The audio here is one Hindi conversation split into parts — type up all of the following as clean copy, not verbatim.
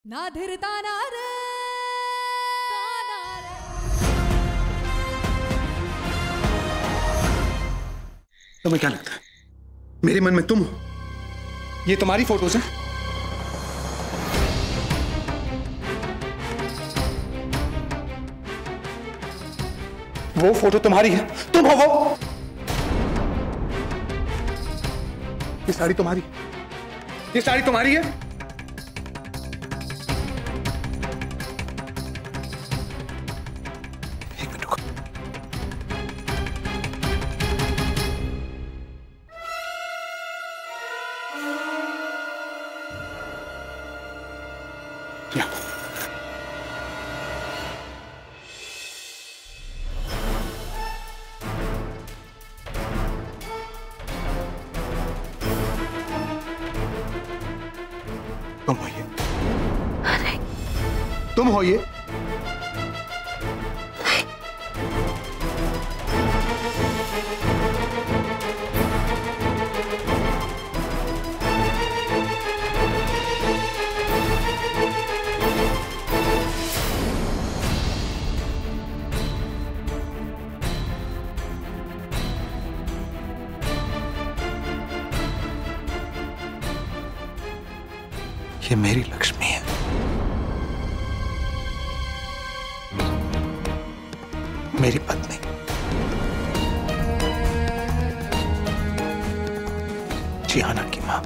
ना धीरता ना रे तुम्हें क्या लगता है मेरे मन में तुम हो? ये तुम्हारी फोटोज हैं? वो फोटो तुम्हारी है, तुम हो वो। ये साड़ी तुम्हारी, ये साड़ी तुम्हारी है। एक मिनट रुको। तुम हो ये? नहीं। तुम हो ये? ये मेरी लक्ष्मी है। मेरी पत्नी। जियाना की मां।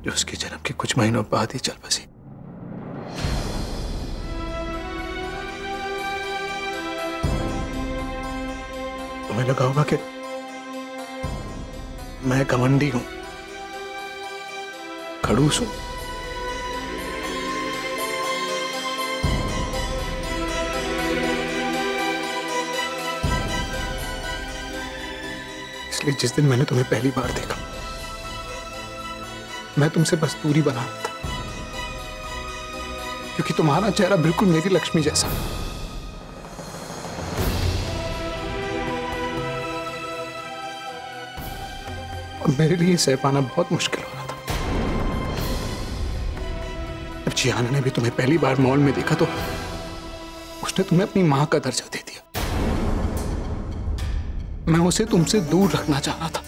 जो उसके जन्म के कुछ महीनों बाद ही चल बसी। तुम्हें लगा होगा कि मैं घमंडी हूं, खड़ूस हूं। इसलिए जिस दिन मैंने तुम्हें पहली बार देखा, मैं तुमसे बस दूरी बना रहा था, क्योंकि तुम्हारा चेहरा बिल्कुल मेरी लक्ष्मी जैसा। और मेरे लिए सह पाना बहुत मुश्किल हो रहा था। जब जियाना ने भी तुम्हें पहली बार मॉल में देखा तो उसने तुम्हें अपनी मां का दर्जा दे दिया। मैं उसे तुमसे दूर रखना चाह रहा था।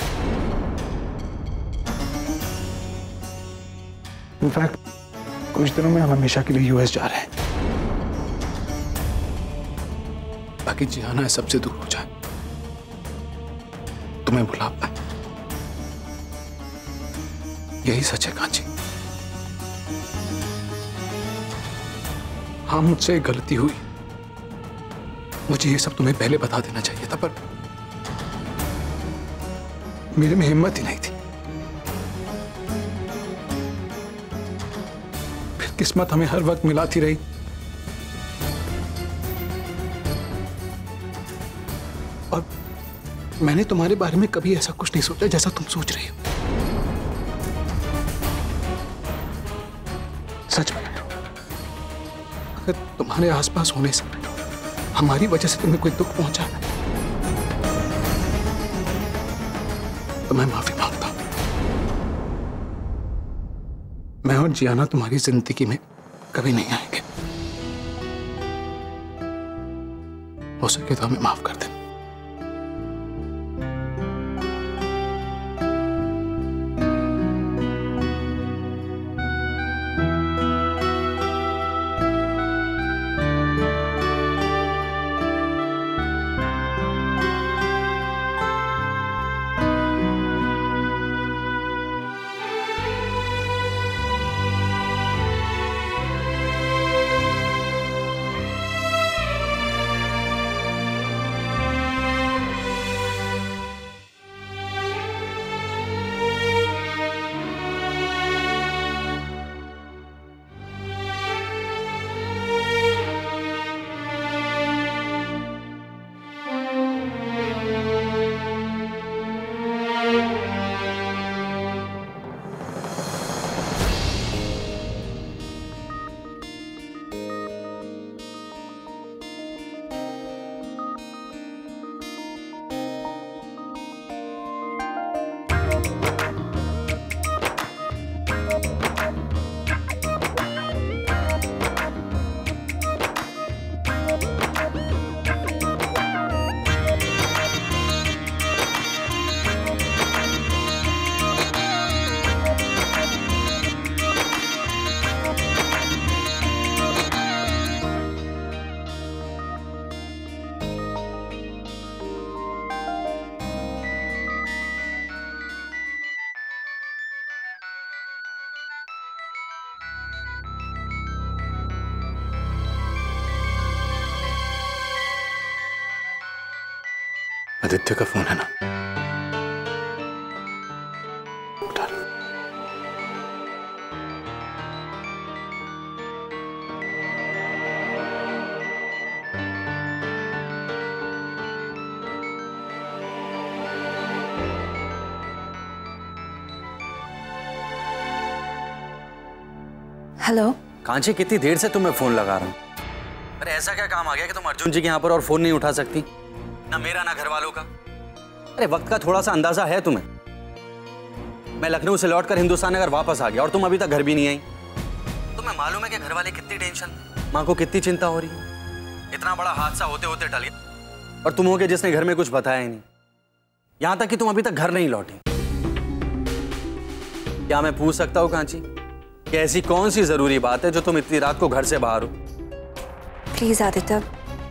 इनफैक्ट कुछ दिनों में हम हमेशा के लिए यूएस जा रहे हैं, ताकि जियाना सबसे दूर हो जाए, तुम्हें बुला पाए। यही सच है कांची। हाँ, मुझसे एक गलती हुई। मुझे ये सब तुम्हें पहले बता देना चाहिए था, पर मेरे में हिम्मत ही नहीं थी। फिर किस्मत हमें हर वक्त मिलाती रही। और मैंने तुम्हारे बारे में कभी ऐसा कुछ नहीं सोचा जैसा तुम सोच रही हो। सच में अगर तुम्हारे आसपास होने से हमारी वजह से तुम्हें कोई दुख पहुंचा है तो मैं माफी मांगता हूं। मैं और जियाना तुम्हारी जिंदगी में कभी नहीं आएंगे। हो सके तो हमें माफ कर देना। आदित्य का फोन है ना? उठा लो। हेलो कांची, कितनी देर से तुम्हें फोन लगा रहा हूँ। अरे ऐसा क्या काम आ गया कि तुम अर्जुन जी के यहाँ पर और फोन नहीं उठा सकती? ना मेरा ना घर वालों का। अरे वक्त का थोड़ा सा अंदाजा है तुम्हें? मैं लखनऊ से लौटकर हिंदुस्तान अगर वापस आ गया और तुम अभी तक घर भी नहीं आई। तुम्हें मालूम है कि घर वाले कितनी टेंशन, माँ को कितनी चिंता हो रही है। इतना बड़ा हादसा होते होते टल गया और तुम हो के जिसने घर में कुछ बताया ही नहीं। यहां तक कि तुम अभी तक घर नहीं लौटी। क्या मैं पूछ सकता हूँ कांची कि ऐसी कौन सी जरूरी बात है जो तुम इतनी रात को घर से बाहर हो? प्लीज आदित्य,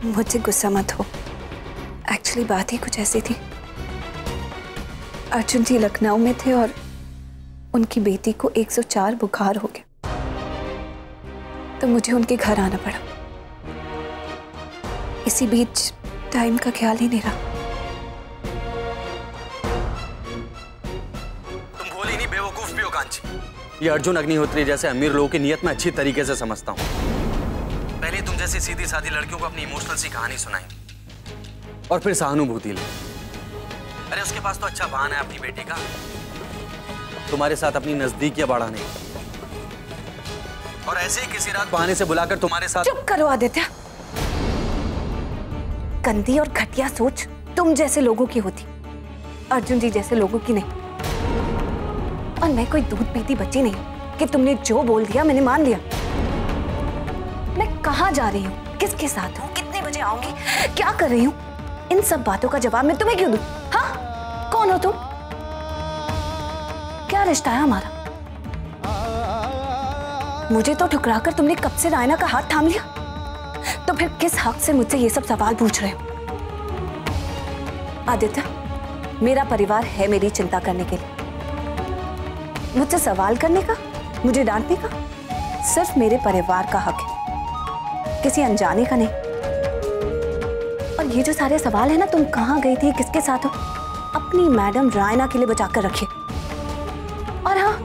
मुझसे गुस्सा मत हो। एक्चुअली बात ही कुछ ऐसी थी। अर्जुन जी लखनऊ में थे और उनकी बेटी को 104 बुखार हो गया, तो मुझे उनके घर आना पड़ा। इसी बीच टाइम का ख्याल ही नहीं रहा। तुम भोली नहीं, बेवकूफ भी हो कांची। ये अर्जुन अग्निहोत्री जैसे अमीर लोगों की नियत में अच्छी तरीके से समझता हूँ। पहले तुम जैसी सीधी सादी लड़कियों को अपनी इमोशनल सी कहानी सुनाई और फिर सहानुभूति ली। अरे उसके पास तो अच्छा बहाना है अपनी बेटी का, तुम्हारे साथ अपनी नजदीकियां बढ़ाने, और ऐसे ही किसी रात बहाने से बुलाकर तुम्हारे साथ। चुप करो आदित्य। गंदी और घटिया सोच तुम जैसे लोगों की होती, अर्जुन जी जैसे लोगों की नहीं। और मैं कोई दूध पीती बच्ची नहीं कि तुमने जो बोल दिया मैंने मान लिया। मैं कहाँ जा रही हूँ, किसके साथ हूँ, कितने बजे आऊंगी, क्या कर रही हूँ, इन सब बातों का जवाब मैं तुम्हें क्यों दूं? हाँ, कौन हो तुम? क्या रिश्ता है हमारा? मुझे तो ठुकराकर तुमने कब से रायना का हाथ थाम लिया, तो फिर किस हक से मुझसे ये सब सवाल पूछ रहे हो? आदित्य, मेरा परिवार है मेरी चिंता करने के लिए। मुझसे सवाल करने का, मुझे डांटने का सिर्फ मेरे परिवार का हक है, किसी अनजाने का नहीं। और ये जो सारे सवाल है ना, तुम कहाँ गई थी, किसके साथ हो, अपनी मैडम रायना के लिए बचा कर रखिए। और हाँ,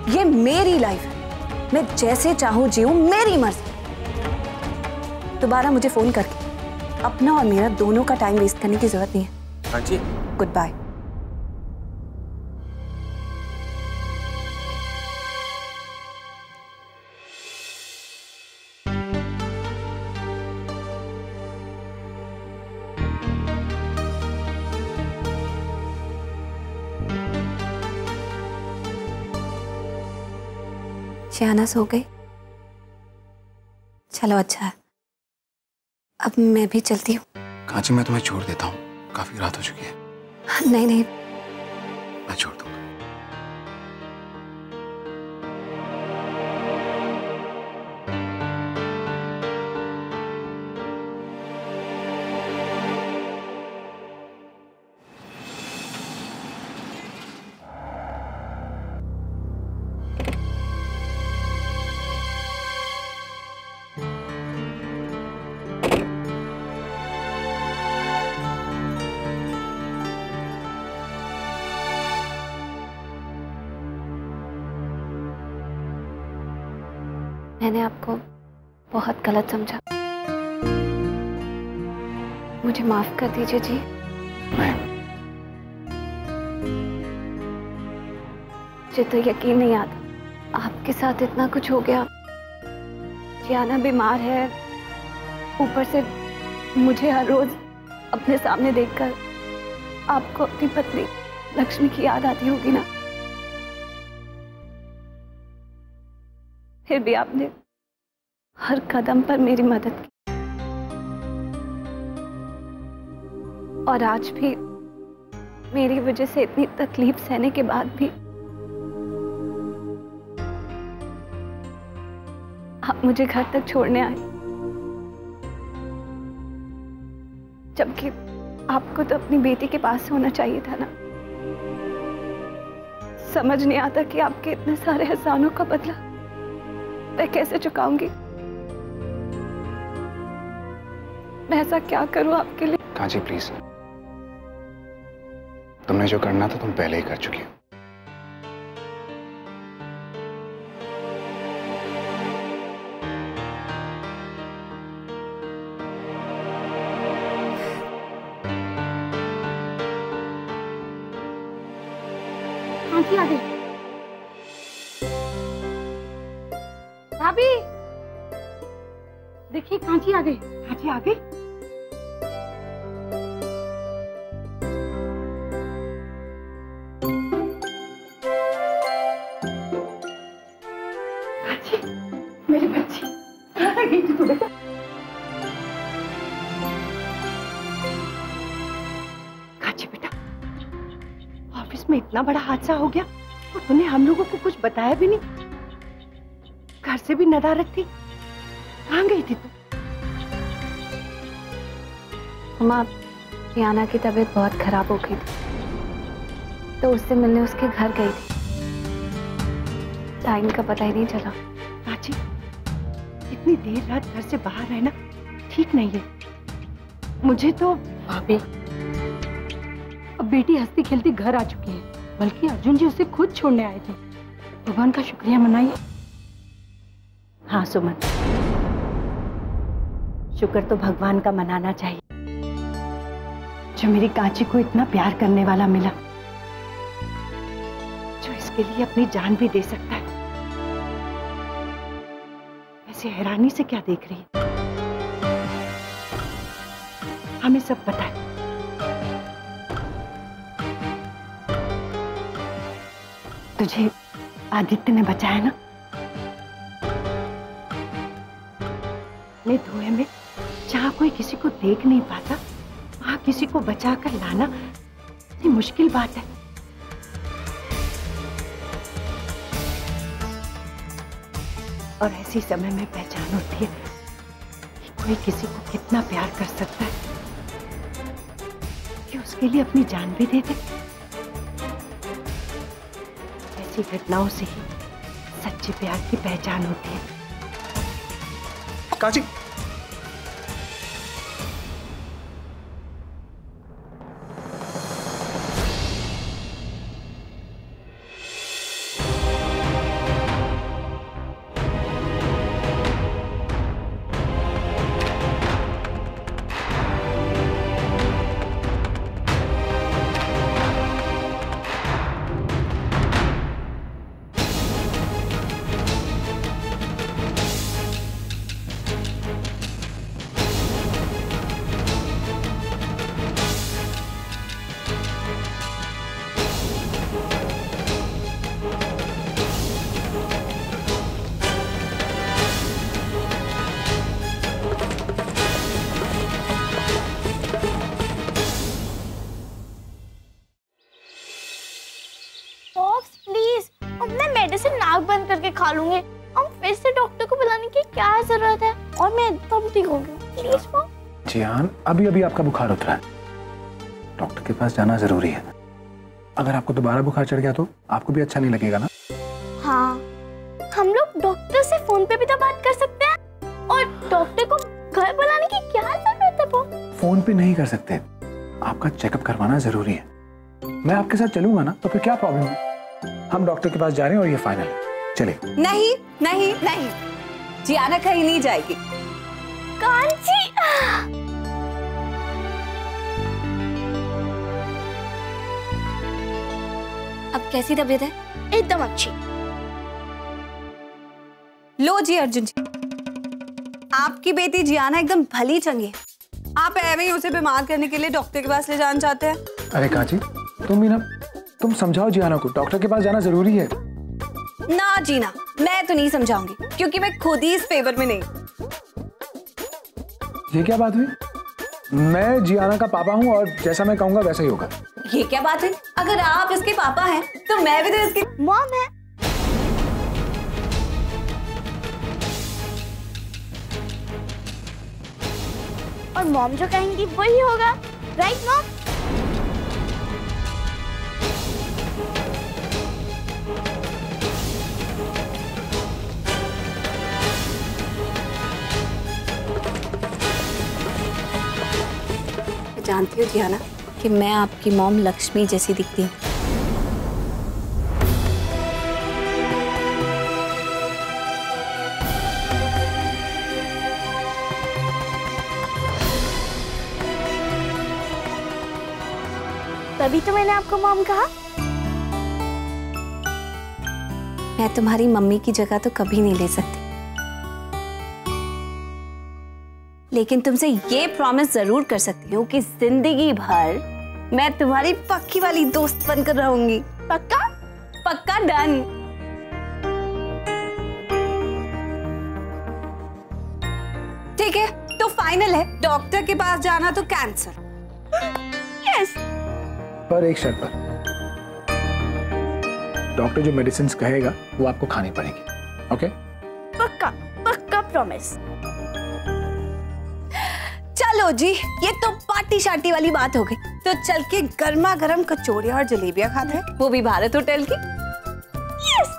ये मेरी लाइफ है, मैं जैसे चाहूं जीऊं, मेरी मर्जी। दोबारा मुझे फोन करके अपना और मेरा दोनों का टाइम वेस्ट करने की जरूरत नहीं है। हाँ जी, गुड बाय। शहनाज सो गई? चलो अच्छा है, अब मैं भी चलती हूँ। कांची, मैं तुम्हें छोड़ देता हूँ, काफी रात हो चुकी है। नहीं नहीं, मैं छोड़ दूंगा। मैंने आपको बहुत गलत समझा, मुझे माफ कर दीजिए जी। नहीं, मुझे तो यकीन नहीं आता आपके साथ इतना कुछ हो गया। जियाना बीमार है, ऊपर से मुझे हर रोज अपने सामने देखकर आपको अपनी पत्नी लक्ष्मी की याद आती होगी ना। फिर भी आपने हर कदम पर मेरी मदद की, और आज भी मेरी वजह से इतनी तकलीफ सहने के बाद भी आप मुझे घर तक छोड़ने आए, जबकि आपको तो अपनी बेटी के पास होना चाहिए था ना। समझ नहीं आता कि आपके इतने सारे एहसानों का बदला मैं कैसे चुकाऊंगी। मैं ऐसा क्या करूं आपके लिए? कांची प्लीज, तुमने जो करना था तुम पहले ही कर चुकी हो। कांची आ गई। भाभी देखिए, कांची आ गई। कांची आ गई। कांची, मेरी बच्ची कहाँ गई थी तू बेटा? कांची बेटा, ऑफिस में इतना बड़ा हादसा हो गया और तूने हम लोगों को कुछ बताया भी नहीं। घर से भी नदारत थी। कहाँ गई थी तू? माँ, रियाना की तबीयत बहुत खराब हो गई थी तो उससे मिलने उसके घर गई थी। टाइम का पता ही नहीं चला। कांची, इतनी देर रात घर से बाहर रहना ठीक नहीं है। मुझे तो भाभी, अब बेटी हंसती खेलती घर आ चुकी है, बल्कि अर्जुन जी उसे खुद छोड़ने आए थे। भगवान का शुक्रिया मनाइए। हाँ सुमन, शुक्र तो भगवान का मनाना चाहिए जो मेरी कांची को इतना प्यार करने वाला मिला, जो इसके लिए अपनी जान भी दे सकता है। ऐसे हैरानी से क्या देख रही है? हमें सब पता है। तुझे आदित्य ने बचाया ना? अपने धुएं में जहां कोई किसी को देख नहीं पाता, वहां किसी को बचा कर लाना ये मुश्किल बात है। और ऐसी समय में पहचान होती है कि कोई किसी को कितना प्यार कर सकता है कि उसके लिए अपनी जान भी दे दे। ऐसी घटनाओं से ही सच्चे प्यार की पहचान होती है। कांची, मेडिसिन नाक बंद करके खा लूंगी। अब फिर से डॉक्टर को बुलाने की क्या जरूरत है? और मैं एकदम ठीक हो गई। Please mom. जियान, अभी अभी आपका बुखार उतरा है, डॉक्टर के पास जाना जरूरी है। अगर आपको दोबारा बुखार चढ़ गया तो आपको भी अच्छा नहीं लगेगा ना? हाँ, हम लोग डॉक्टर से फोन पे भी तो बात कर सकते हैं। और डॉक्टर को घर बुलाने की क्या जरूरत है? वो फोन पे नहीं कर सकते, आपका चेकअप करवाना जरूरी है। मैं आपके साथ चलूंगा ना, तो फिर क्या प्रॉब्लम है? हम डॉक्टर के पास जा रहे हैं और ये फाइनल है। चले। नहीं नहीं नहीं, जियाना कहीं नहीं जाएगी। कांची, अब कैसी तबीयत है? एकदम अच्छी। लो जी अर्जुन जी, आपकी बेटी जियाना एकदम भली चंगी है। आप ऐਵੇਂ ही उसे बीमार करने के लिए डॉक्टर के पास ले जाना चाहते हैं? अरे कांची, तुम भी ना, तुम समझाओ जियाना को, डॉक्टर के पास जाना जरूरी है। ना जीना, मैं तो नहीं समझाऊंगी क्योंकि मैं खुद ही इस फेवर में नहीं। ये क्या बात हुई? मैं जियाना का पापा हूँ और जैसा मैं कहूँगा वैसा ही होगा। ये क्या बात हुई? अगर आप इसके पापा हैं तो मैं भी तो इसकी मॉम है। और मॉम जो कहेंगी वही होगा, राइट मॉम? जानती हो जियाना, कि मैं आपकी मॉम लक्ष्मी जैसी दिखती हूँ। तभी तो मैंने आपको मॉम कहा। मैं तुम्हारी मम्मी की जगह तो कभी नहीं ले सकती, लेकिन तुमसे ये प्रॉमिस जरूर कर सकती हूँ कि जिंदगी भर मैं तुम्हारी पक्की वाली दोस्त बनकर रहूंगी। पक्का? पक्का, डन। ठीक है, तो फाइनल है, डॉक्टर के पास जाना तो कैंसर। यस। पर एक शर्त पर, डॉक्टर जो मेडिसिन कहेगा वो आपको खानी पड़ेगी। ओके? पक्का, पक्का प्रॉमिस। चलो जी, ये तो पार्टी शार्टी वाली बात हो गई, तो चल के गर्मा गर्म कचौड़ियाँ और जलेबियाँ खाते हैं, वो भी भारत होटल की। यस,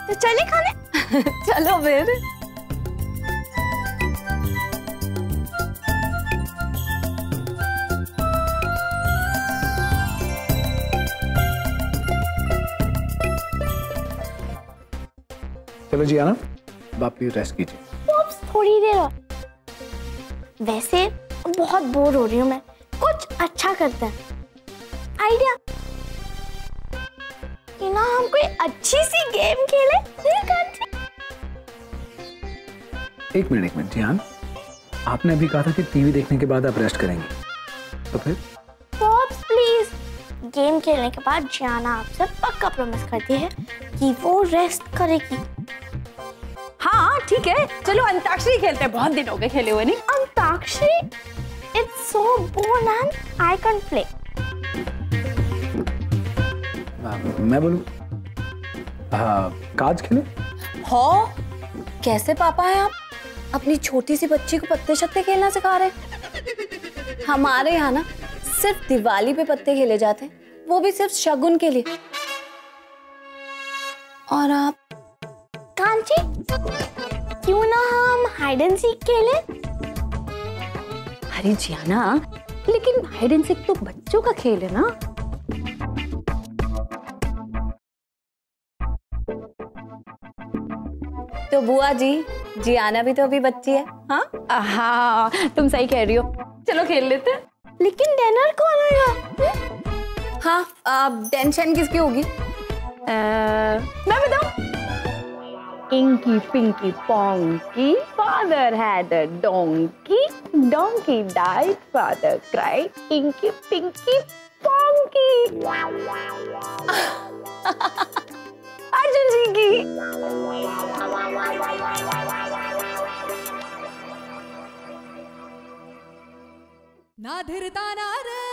तो चले खाने। चलो फिर। चलो जी आना, अब आप प्लीज रेस्ट कीजिए। पॉप्स थोड़ी देर और। वैसे बहुत बोर हो रही हूँ मैं, कुछ अच्छा करते हैं। आइडिया कि ना हम कोई अच्छी सी गेम खेले। एक मिनट जियान, आपने अभी कहा था कि टीवी देखने के बाद आप रेस्ट करेंगे, तो फिर? पॉप्स प्लीज, गेम खेलने के बाद जियाना आपसे पक्का प्रॉमिस करती है कि वो रेस्ट करेगी। हाँ ठीक है, चलो अंताक्षरी खेलते हैं, बहुत दिन हो गए खेले हुए नहीं। Antakshari? It's so boring and I can't play. मैं बोलूं, कार्ड्स खेले? हो, कैसे पापा हैं आप? अपनी छोटी सी बच्ची को पत्ते शत्ते खेलना सिखा रहे हैं। हमारे यहाँ ना सिर्फ दिवाली पे पत्ते खेले जाते हैं, वो भी सिर्फ शगुन के लिए। और आप? कांची, क्यों ना हम हाइड एंड सीक खेले? अरे जियाना, लेकिन हाइड एंड सीक तो बच्चों का खेल है ना। तो बुआ जी, जियाना भी तो अभी बच्ची है। हाँ हाँ, तुम सही कह रही हो, चलो खेल लेते हैं। लेकिन डिनर कौन होगा? हाँ, टेंशन किसकी होगी? मैं बताऊं? Inky Pinky Ponky, father had a donkey, donkey died, father cried, Inky Pinky Ponky. Arjun जी की। ना धीरता ना रे